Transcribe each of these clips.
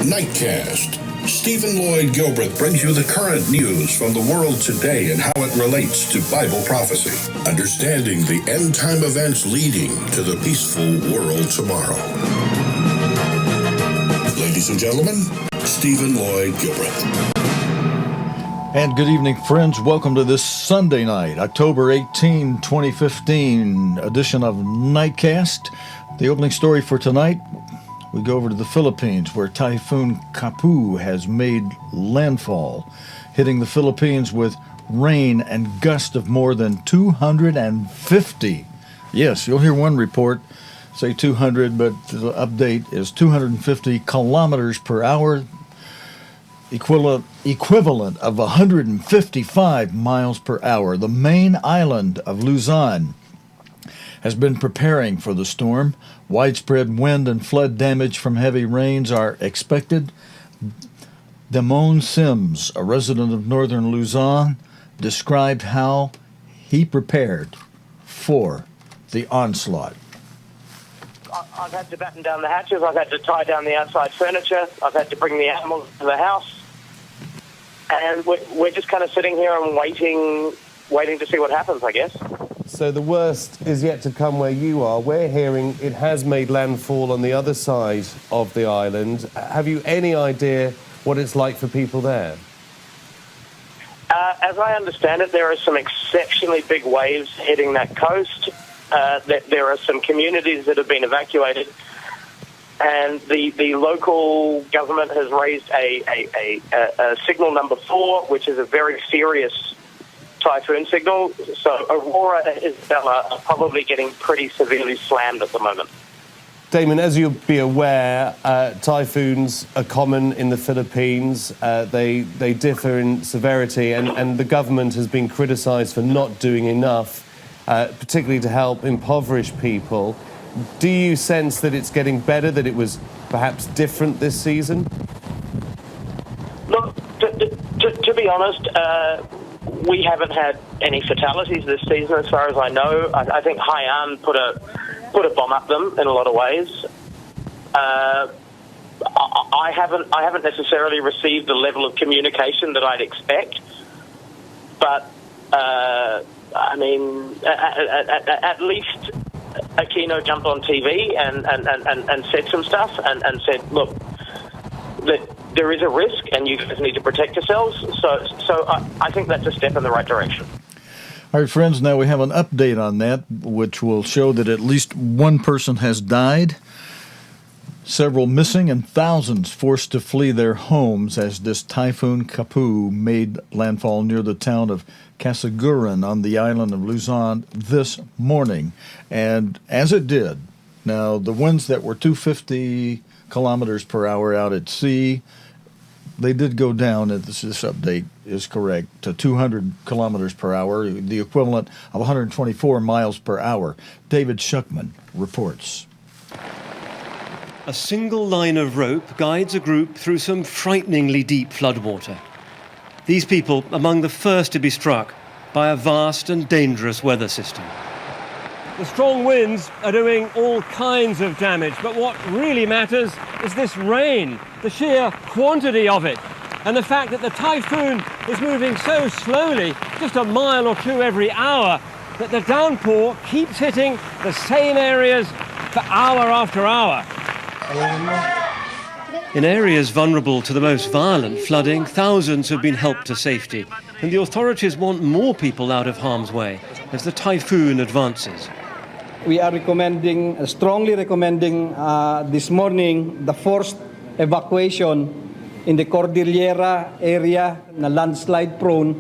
Nightcast. Stephen Lloyd Gilbreth brings you the current news from the world today and how it relates to Bible prophecy. Understanding the end-time events leading to the peaceful world tomorrow. Ladies and gentlemen, Stephen Lloyd Gilbreth. And good evening, friends. Welcome to this Sunday night, October 18, 2015 edition of Nightcast. The opening story for tonight, we go over to the Philippines, where Typhoon Koppu has made landfall, hitting the Philippines with rain and gusts of more than 250. Yes, you'll hear one report say 200, but the update is 250 kilometers per hour, equivalent of 155 miles per hour. The main island of Luzon has been preparing for the storm. Widespread wind and flood damage from heavy rains are expected. Damon Sims, a resident of northern Luzon, described how he prepared for the onslaught. I've had to batten down the hatches, I've had to tie down the outside furniture, I've had to bring the animals to the house, and we're just kind of sitting here and waiting to see what happens, I guess. So the worst is yet to come where you are. We're hearing it has made landfall on the other side of the island. Have you any idea what it's like for people there? As I understand it, there are some exceptionally big waves hitting that coast. There are some communities that have been evacuated, and the local government has raised a signal number 4, which is a very serious typhoon signal. So Aurora and Isabella are probably getting pretty severely slammed at the moment. Damon, as you'll be aware, typhoons are common in the Philippines. They differ in severity, and the government has been criticised for not doing enough, particularly to help impoverished people. Do you sense that it's getting better, that it was perhaps different this season? Look, to be honest, we haven't had any fatalities this season, as far as I know. I think Haiyan put a bomb up them in a lot of ways. I haven't necessarily received the level of communication that I'd expect, but I mean, at least Aquino jumped on TV and said some stuff and said, look, that there is a risk and you guys need to protect yourselves. So I think that's a step in the right direction. All right, friends, now we have an update on that, which will show that at least one person has died, several missing, and thousands forced to flee their homes as this Typhoon Koppu made landfall near the town of Casiguran on the island of Luzon this morning. And as it did, now the winds that were 250 kilometers per hour out at sea, they did go down, if this update is correct, to 200 kilometers per hour, the equivalent of 124 miles per hour. David Schuckman reports. A single line of rope guides a group through some frighteningly deep floodwater. These people among the first to be struck by a vast and dangerous weather system. The strong winds are doing all kinds of damage, but what really matters is this rain, the sheer quantity of it, and the fact that the typhoon is moving so slowly, just a mile or two every hour, that the downpour keeps hitting the same areas for hour after hour. In areas vulnerable to the most violent flooding, thousands have been helped to safety, and the authorities want more people out of harm's way as the typhoon advances. We are strongly recommending this morning the forced evacuation in the Cordillera area, the landslide-prone,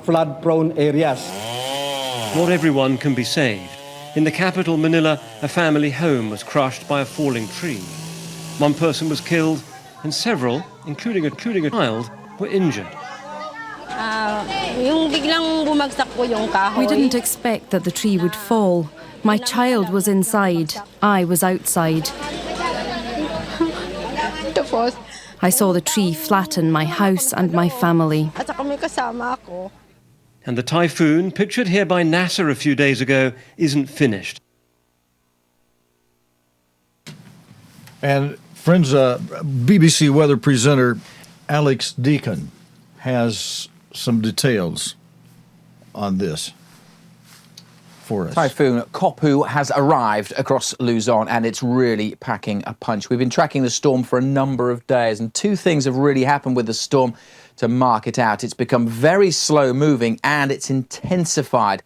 flood-prone areas. Not everyone can be saved. In the capital, Manila, a family home was crushed by a falling tree. One person was killed, and several, including a child, were injured. We didn't expect that the tree would fall. My child was inside. I was outside. I saw the tree flatten my house and my family. And the typhoon, pictured here by NASA a few days ago, isn't finished. And friends, BBC weather presenter Alex Deacon has some details on this for us. Typhoon Koppu has arrived across Luzon and it's really packing a punch. We've been tracking the storm for a number of days and two things have really happened with the storm to mark it out. It's become very slow moving and it's intensified.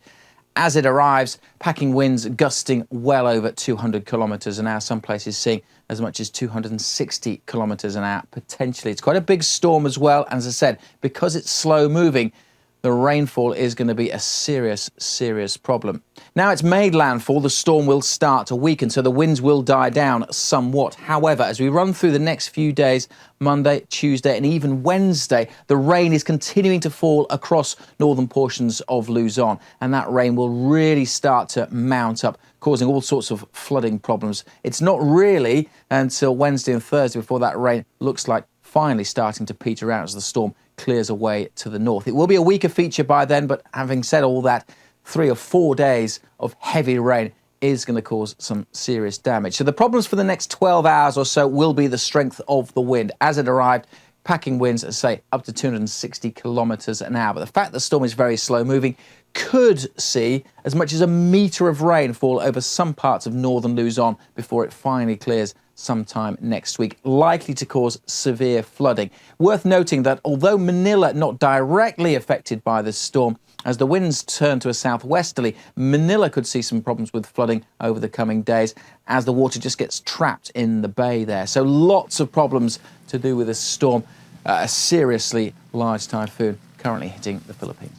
As it arrives, packing winds gusting well over 200 kilometres an hour, some places seeing as much as 260 kilometres an hour potentially. It's quite a big storm as well, and as I said, because it's slow moving, the rainfall is going to be a serious, serious problem. Now it's made landfall, the storm will start to weaken, so the winds will die down somewhat. However, as we run through the next few days, Monday, Tuesday and even Wednesday, the rain is continuing to fall across northern portions of Luzon, and that rain will really start to mount up, causing all sorts of flooding problems. It's not really until Wednesday and Thursday before that rain looks like finally starting to peter out as the storm clears away to the north. It will be a weaker feature by then, but having said all that, 3 or 4 days of heavy rain is going to cause some serious damage. So the problems for the next 12 hours or so will be the strength of the wind. As it arrived, packing winds, as I say, up to 260 kilometres an hour. But the fact the storm is very slow moving could see as much as 1 metre of rain fall over some parts of northern Luzon before it finally clears sometime next week, likely to cause severe flooding. Worth noting that although Manila not directly affected by this storm, as the winds turn to a southwesterly, Manila could see some problems with flooding over the coming days as the water just gets trapped in the bay there. So lots of problems to do with this storm, a seriously large typhoon currently hitting the Philippines.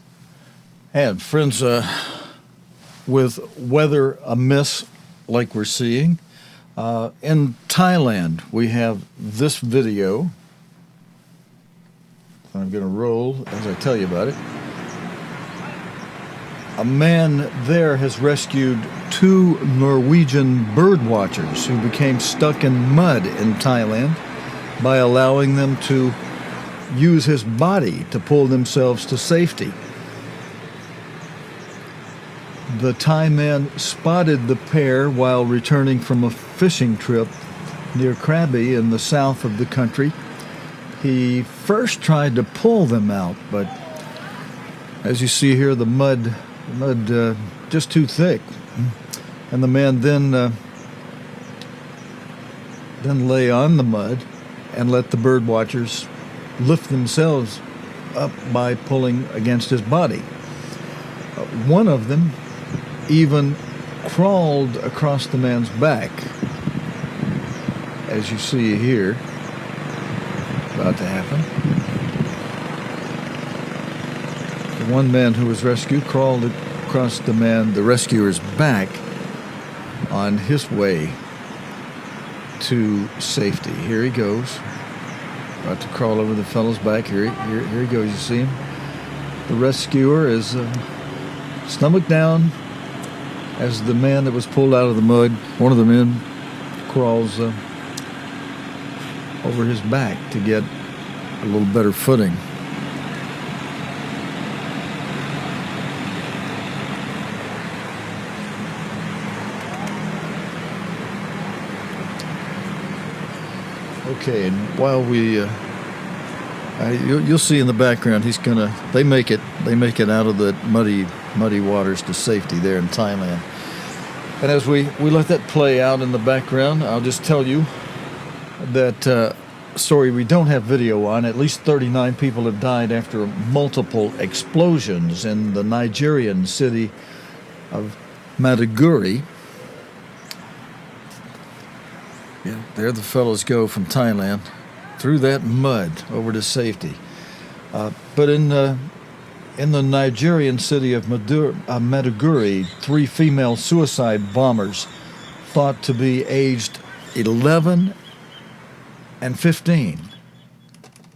And friends, with weather amiss like we're seeing, in Thailand, we have this video. I'm going to roll as I tell you about it. A man there has rescued 2 Norwegian bird watchers who became stuck in mud in Thailand by allowing them to use his body to pull themselves to safety. The Thai man spotted the pair while returning from a fishing trip near Krabi in the south of the country. He first tried to pull them out, but as you see here, the mud just too thick. And the man then lay on the mud and let the bird watchers lift themselves up by pulling against his body. One of them even crawled across the man's back, as you see here, about to happen. The one man who was rescued crawled across the rescuer's back on his way to safety. Here he goes, about to crawl over the fellow's back. Here he goes, you see him? The rescuer is stomach down, as the man that was pulled out of the mud, one of the men, crawls over his back to get a little better footing. Okay, and while we, you'll see in the background, they make it out of the muddy waters to safety there in Thailand. And as we let that play out in the background, I'll just tell you that story we don't have video on. At least 39 people have died after multiple explosions in the Nigerian city of Maiduguri. Yeah, there the fellows go from Thailand through that mud over to safety. But in the Nigerian city of Maiduguri, 3 female suicide bombers thought to be aged 11 and 15.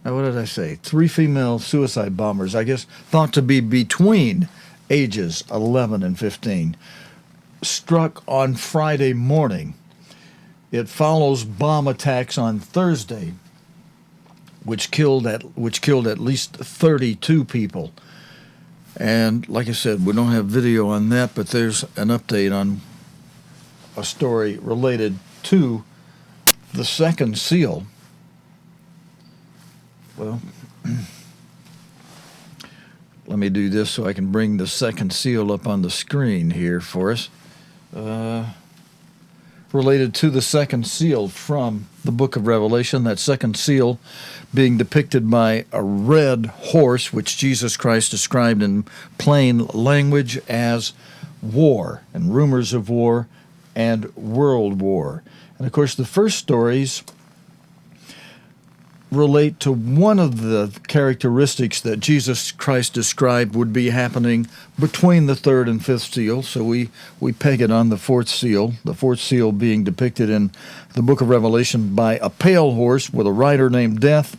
Now, what did I say? 3 female suicide bombers, I guess, thought to be between ages 11 and 15, struck on Friday morning. It follows bomb attacks on Thursday, which killed at least 32 people. And like I said, we don't have video on that, but there's an update on a story related to the second seal, well, let me do this so I can bring the second seal up on the screen here for us. Related to the second seal from the book of Revelation, that second seal being depicted by a red horse, which Jesus Christ described in plain language as war and rumors of war and world war. And of course, the first stories relate to one of the characteristics that Jesus Christ described would be happening between the third and fifth seal. So we peg it on the fourth seal being depicted in the book of Revelation by a pale horse with a rider named Death,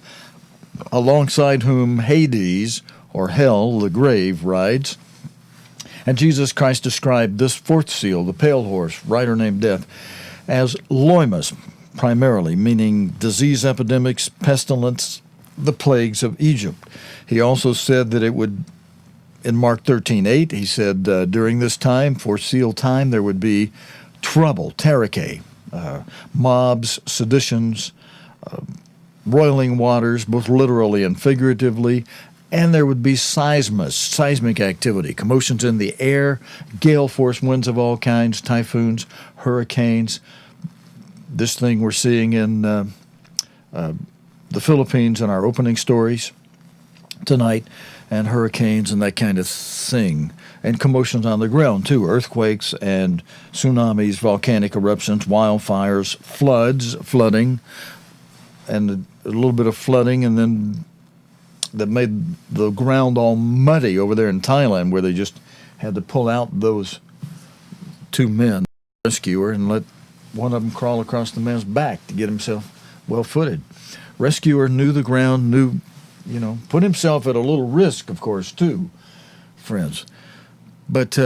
alongside whom Hades, or hell, the grave, rides. And Jesus Christ described this fourth seal, the pale horse, rider named Death, as loimus, primarily, meaning disease epidemics, pestilence, the plagues of Egypt. He also said that it would, in Mark 13:8, he said during this time, fourth seal time, there would be trouble, terike, mobs, seditions, roiling waters, both literally and figuratively, and there would be seismic activity, commotions in the air, gale force winds of all kinds, typhoons, hurricanes. This thing we're seeing in the Philippines in our opening stories tonight, and hurricanes and that kind of thing. And commotions on the ground, too. Earthquakes and tsunamis, volcanic eruptions, wildfires, flooding, and a little bit of flooding, and then that made the ground all muddy over there in Thailand, where they just had to pull out those two men, rescuer, and let one of them crawl across the man's back to get himself well-footed. Rescuer knew the ground, put himself at a little risk, of course, too, friends. But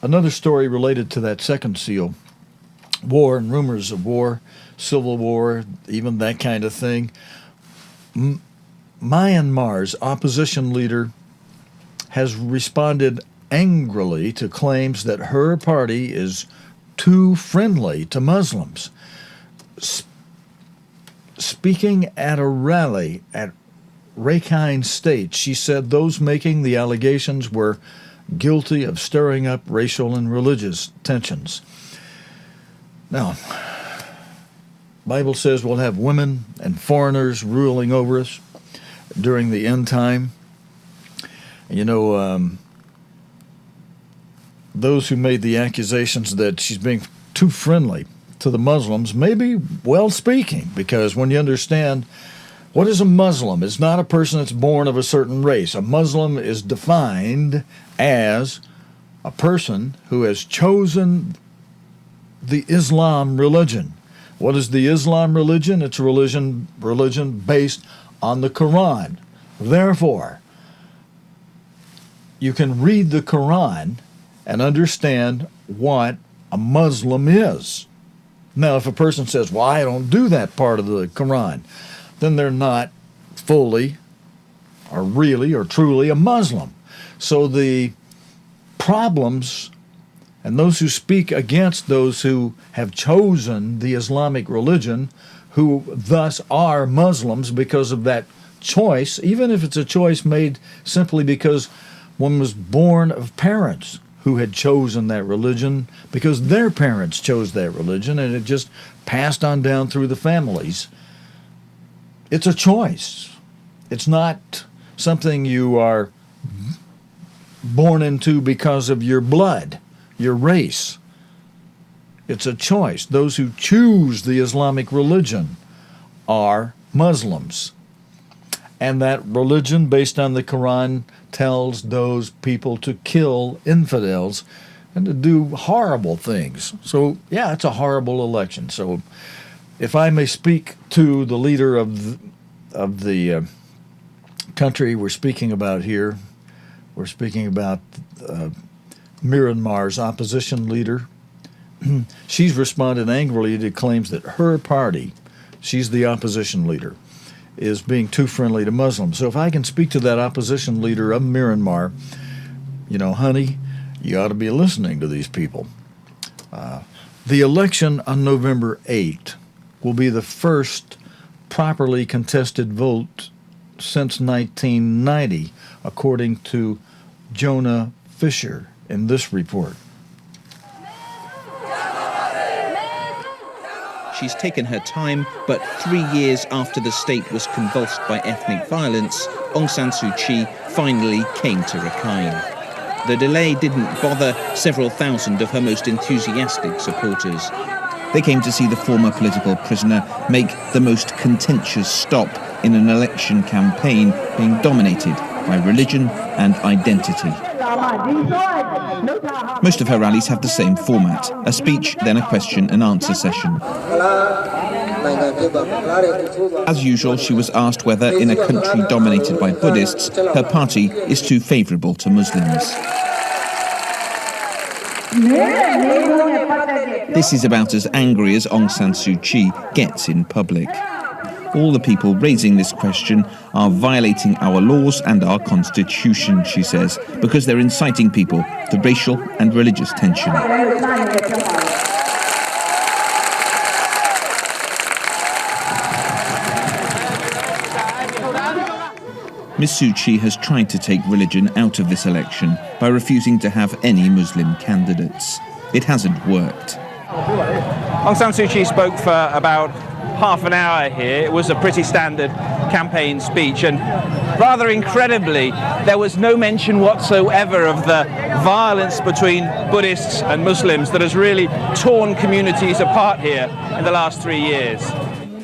another story related to that second seal, war and rumors of war, civil war, even that kind of thing. Myanmar's opposition leader has responded angrily to claims that her party is too friendly to Muslims. Speaking at a rally at Rakhine State, she said those making the allegations were guilty of stirring up racial and religious tensions. Now, Bible says we'll have women and foreigners ruling over us during the end time. Those who made the accusations that she's being too friendly to the Muslims may be well speaking, because when you understand what is a Muslim, it's not a person that's born of a certain race. A Muslim is defined as a person who has chosen the Islam religion. What is the Islam religion? It's a religion based on the Quran. Therefore, you can read the Quran and understand what a Muslim is. Now, if a person says, well, I don't do that part of the Quran, then they're not fully or really or truly a Muslim. So the problems and those who speak against those who have chosen the Islamic religion, who thus are Muslims because of that choice, even if it's a choice made simply because one was born of parents who had chosen that religion because their parents chose that religion, and it just passed on down through the families. It's a choice. It's not something you are born into because of your blood, your race. It's a choice. Those who choose the Islamic religion are Muslims. And that religion, based on the Quran, tells those people to kill infidels and to do horrible things. So, yeah, it's a horrible election. So, if I may speak to the leader of the country we're speaking about here, we're speaking about Myanmar's opposition leader. She's responded angrily to claims that her party, she's the opposition leader, is being too friendly to Muslims. So if I can speak to that opposition leader of Myanmar, honey, you ought to be listening to these people. The election on November 8 will be the first properly contested vote since 1990, according to Jonah Fisher in this report. She's taken her time, but 3 years after the state was convulsed by ethnic violence, Aung San Suu Kyi finally came to Rakhine. The delay didn't bother several thousand of her most enthusiastic supporters. They came to see the former political prisoner make the most contentious stop in an election campaign being dominated by religion and identity. Most of her rallies have the same format, a speech, then a question and answer session. As usual, she was asked whether, in a country dominated by Buddhists, her party is too favourable to Muslims. This is about as angry as Aung San Suu Kyi gets in public. All the people raising this question are violating our laws and our constitution, she says, because they're inciting people to racial and religious tension. Ms Suu Kyi has tried to take religion out of this election by refusing to have any Muslim candidates. It hasn't worked. Aung San Suu Kyi spoke for about half an hour here. It was a pretty standard campaign speech, and rather incredibly, there was no mention whatsoever of the violence between Buddhists and Muslims that has really torn communities apart here in the last 3 years.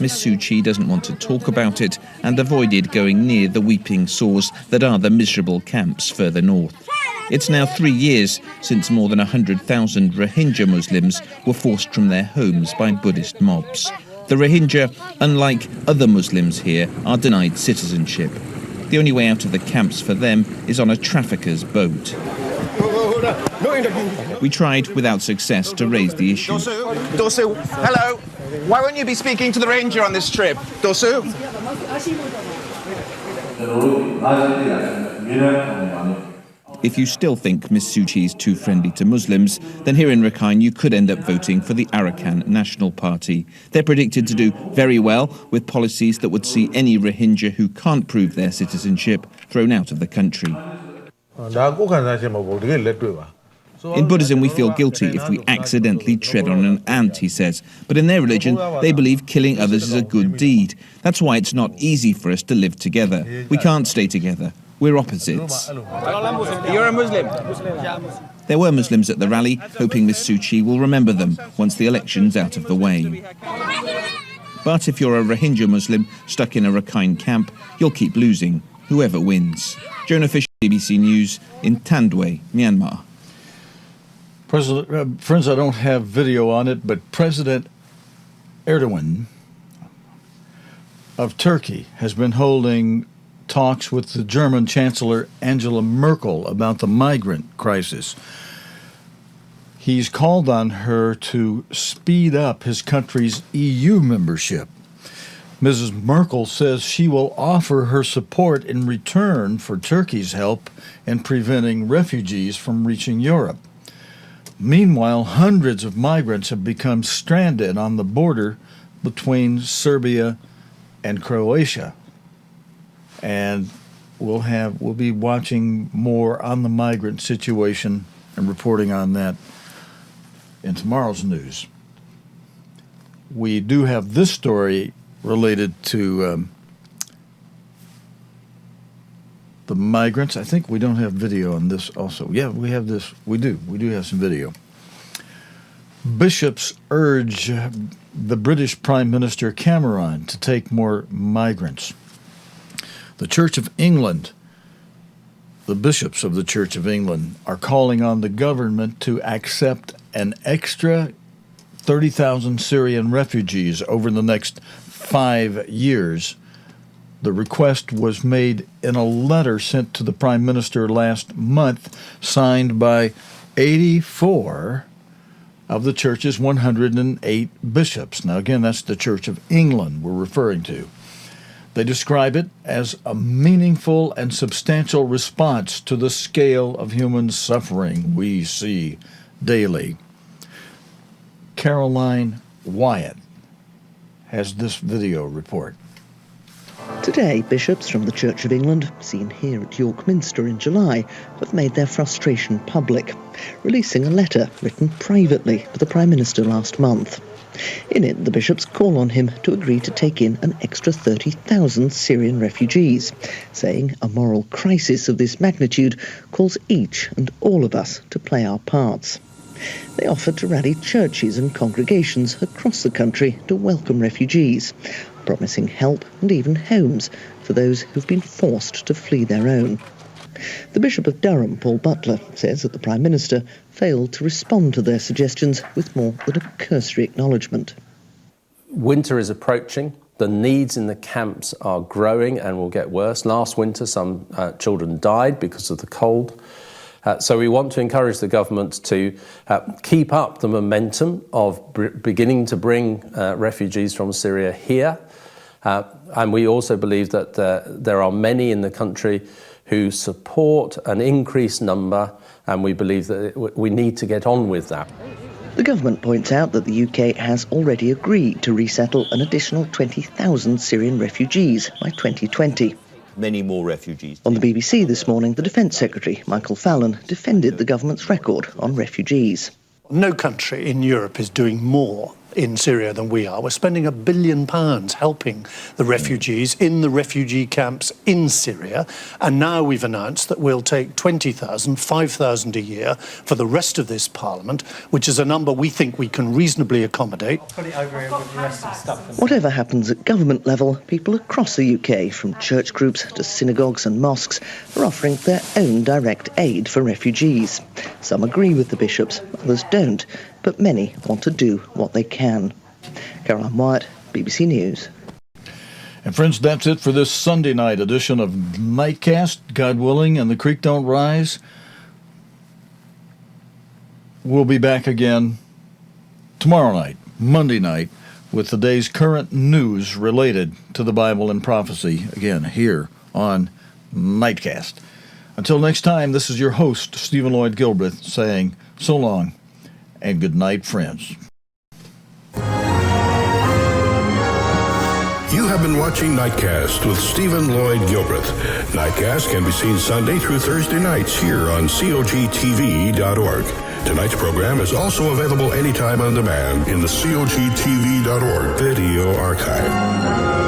Ms Suu Kyi doesn't want to talk about it and avoided going near the weeping sores that are the miserable camps further north. It's now 3 years since more than 100,000 Rohingya Muslims were forced from their homes by Buddhist mobs. The Rohingya, unlike other Muslims here, are denied citizenship. The only way out of the camps for them is on a trafficker's boat. We tried without success to raise the issue. Dosu, hello. Why won't you be speaking to the ranger on this trip? Dosu? If you still think Ms Suu Kyi is too friendly to Muslims, then here in Rakhine you could end up voting for the Arakan National Party. They're predicted to do very well with policies that would see any Rohingya who can't prove their citizenship thrown out of the country. In Buddhism, we feel guilty if we accidentally tread on an ant, he says. But in their religion, they believe killing others is a good deed. That's why it's not easy for us to live together. We can't stay together. We're opposites. You're a Muslim? There were Muslims at the rally, hoping Ms Suu Kyi will remember them once the election's out of the way. But if you're a Rohingya Muslim stuck in a Rakhine camp, you'll keep losing, whoever wins. Jonah Fisher, BBC News, in Tandwe, Myanmar. Friends, I don't have video on it, but President Erdogan of Turkey has been holding talks with the German Chancellor Angela Merkel about the migrant crisis. He's called on her to speed up his country's EU membership. Mrs. Merkel says she will offer her support in return for Turkey's help in preventing refugees from reaching Europe. Meanwhile, hundreds of migrants have become stranded on the border between Serbia and Croatia. And we'll be watching more on the migrant situation and reporting on that in tomorrow's news. We do have this story related to the migrants. I think we don't have video on this also. Yeah, we have this. We do have some video. Bishops urge the British Prime Minister Cameron to take more migrants. The Church of England, the bishops of the Church of England, are calling on the government to accept an extra 30,000 Syrian refugees over the next 5 years. The request was made in a letter sent to the Prime Minister last month, signed by 84 of the Church's 108 bishops. Now, again, that's the Church of England we're referring to. They describe it as a meaningful and substantial response to the scale of human suffering we see daily. Caroline Wyatt has this video report. Today, bishops from the Church of England, seen here at York Minster in July, have made their frustration public, releasing a letter written privately to the Prime Minister last month. In it, the bishops call on him to agree to take in an extra 30,000 Syrian refugees, saying a moral crisis of this magnitude calls each and all of us to play our parts. They offered to rally churches and congregations across the country to welcome refugees, promising help and even homes for those who've been forced to flee their own. The Bishop of Durham, Paul Butler, says that the Prime Minister failed to respond to their suggestions with more than a cursory acknowledgement. Winter is approaching. The needs in the camps are growing and will get worse. Last winter, some children died because of the cold. So we want to encourage the government to keep up the momentum of beginning to bring refugees from Syria here. And we also believe that there are many in the country who support an increased number, and we believe that we need to get on with that. The government points out that the UK has already agreed to resettle an additional 20,000 Syrian refugees by 2020. Many more refugees. On the BBC this morning, the Defence Secretary, Michael Fallon, defended the government's record on refugees. No country in Europe is doing more in Syria than we are. We're spending £1 billion helping the refugees in the refugee camps in Syria, and now we've announced that we'll take 20,000, 5,000 a year for the rest of this Parliament, which is a number we think we can reasonably accommodate. Whatever happens at government level, people across the UK, from church groups to synagogues and mosques, are offering their own direct aid for refugees. Some agree with the bishops, others don't, but many want to do what they can. Caroline Wyatt, BBC News. And friends, that's it for this Sunday night edition of Nightcast. God willing, and the creek don't rise. We'll be back again tomorrow night, Monday night, with the day's current news related to the Bible and prophecy, again, here on Nightcast. Until next time, this is your host, Stephen Lloyd Gilbreth, saying so long and good night, friends. You have been watching Nightcast with Stephen Lloyd Gilbreth. Nightcast can be seen Sunday through Thursday nights here on cogtv.org. Tonight's program is also available anytime on demand in the cogtv.org video archive.